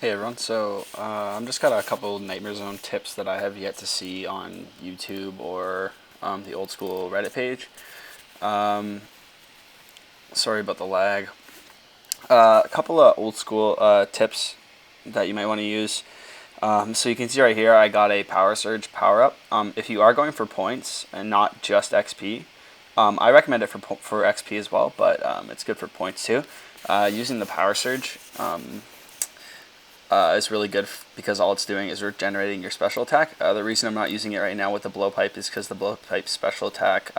Hey everyone, so I'm just got a couple Nightmare Zone tips that I have yet to see on YouTube or the old school Reddit page. Um, Sorry about the lag. A couple of old school tips that you might want to use. So you can see right here, I got a Power Surge power up. If you are going for points and not just XP, I recommend it for XP as well, but it's good for points too. Using the Power Surge. Is really good because all it's doing is regenerating your special attack. The reason I'm not using it right now with the blowpipe is because the blowpipe special attack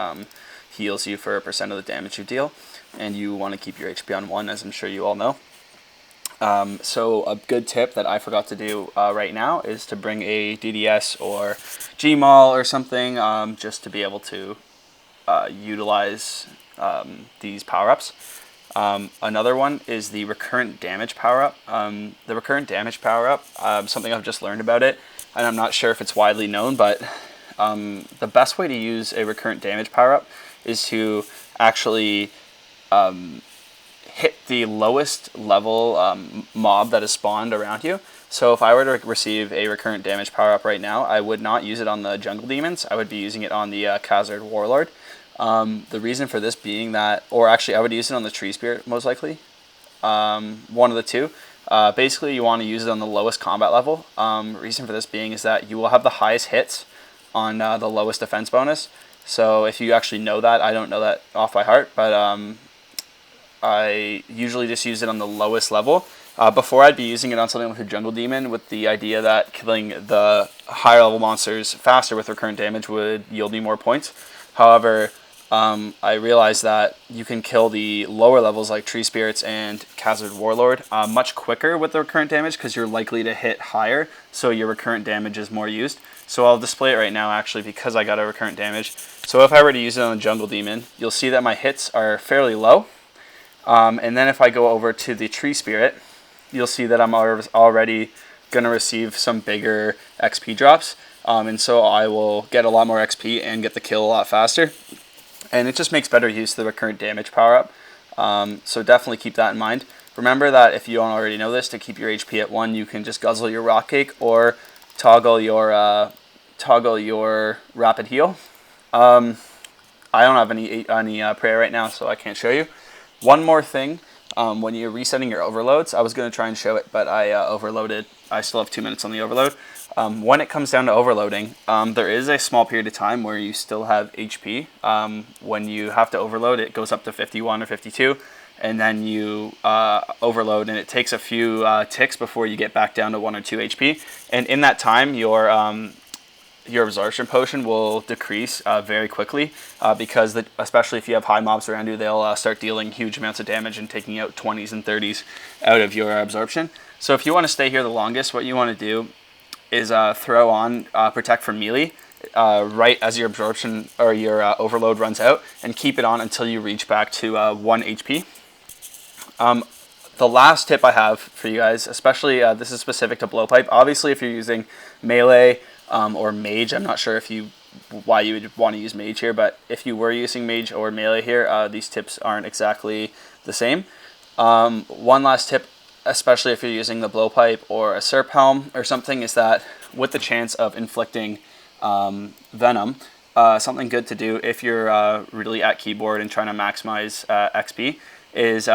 heals you for a percent of the damage you deal, and you want to keep your HP on 1, as I'm sure you all know. So a good tip that I forgot to do right now is to bring a DDS or Gmaul or something just to be able to utilize these power-ups. Another one is the recurrent damage power-up. The recurrent damage power-up, something I've just learned about it, and I'm not sure if it's widely known, but the best way to use a recurrent damage power-up is to actually hit the lowest level mob that is spawned around you. So if I were to receive a recurrent damage power-up right now, I would not use it on the jungle demons. I would be using it on the Khazard warlord. The reason for this being that, or actually I would use it on the tree spirit most likely, one of the two. Basically you want to use it on the lowest combat level. Reason for this being is that you will have the highest hits on the lowest defense bonus. So if you actually know that, I don't know that off by heart, but I usually just use it on the lowest level. Before I'd be using it on something like a jungle demon with the idea that killing the higher level monsters faster with recurrent damage would yield me more points. However, I realized that you can kill the lower levels like Tree Spirits and Khazard Warlord much quicker with the recurrent damage because you're likely to hit higher, so your recurrent damage is more used. So I'll display it right now actually because I got a recurrent damage. So if I were to use it on the Jungle Demon, you'll see that my hits are fairly low. And then if I go over to the Tree Spirit, you'll see that I'm already going to receive some bigger XP drops. And so I will get a lot more XP and get the kill a lot faster. And it just makes better use of the recurrent damage power-up. So definitely keep that in mind. Remember that if you don't already know this, to keep your HP at 1, you can just guzzle your rock cake or toggle your rapid heal. I don't have any prayer right now, so I can't show you. One more thing, when you're resetting your overloads, I was going to try and show it, but I overloaded. I still have 2 minutes on the overload. When it comes down to overloading, there is a small period of time where you still have HP. When you have to overload, it goes up to 51 or 52, and then you overload, and it takes a few ticks before you get back down to 1 or 2 HP. And in that time, your absorption potion will decrease very quickly because especially if you have high mobs around you, they'll start dealing huge amounts of damage and taking out 20s and 30s out of your absorption. So if you want to stay here the longest, what you want to do is throw on Protect from Melee right as your absorption or your overload runs out, and keep it on until you reach back to 1 HP. The last tip I have for you guys, especially this is specific to blowpipe. Obviously, if you're using melee or mage, I'm not sure why you would want to use mage here, but if you were using mage or melee here, these tips aren't exactly the same. One last tip, especially if you're using the blowpipe or a Serp Helm or something, is that with the chance of inflicting venom, something good to do if you're really at keyboard and trying to maximize XP is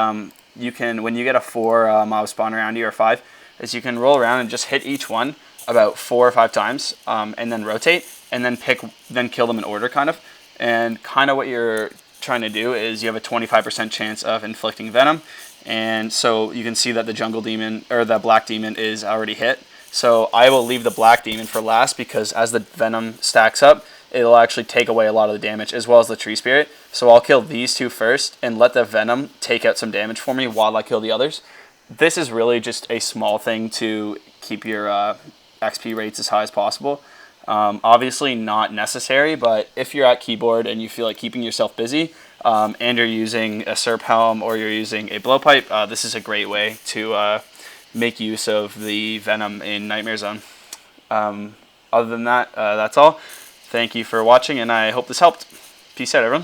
you can, when you get a 4 mob spawn around you, or 5, is you can roll around and just hit each one about 4 or 5 times, and then rotate, and then kill them in order, kind of. And kind of what you're trying to do is you have a 25% chance of inflicting venom, and so you can see that the jungle demon or the black demon is already hit. So I will leave the black demon for last because as the venom stacks up, it'll actually take away a lot of the damage, as well as the tree spirit. So I'll kill these 2 first and let the venom take out some damage for me while I kill the others. This is really just a small thing to keep your XP rates as high as possible. Obviously not necessary, but if you're at keyboard and you feel like keeping yourself busy and you're using a Serp Helm or you're using a blowpipe, this is a great way to make use of the venom in Nightmare Zone. Other than that, that's all. Thank you for watching, and I hope this helped. Peace out, everyone.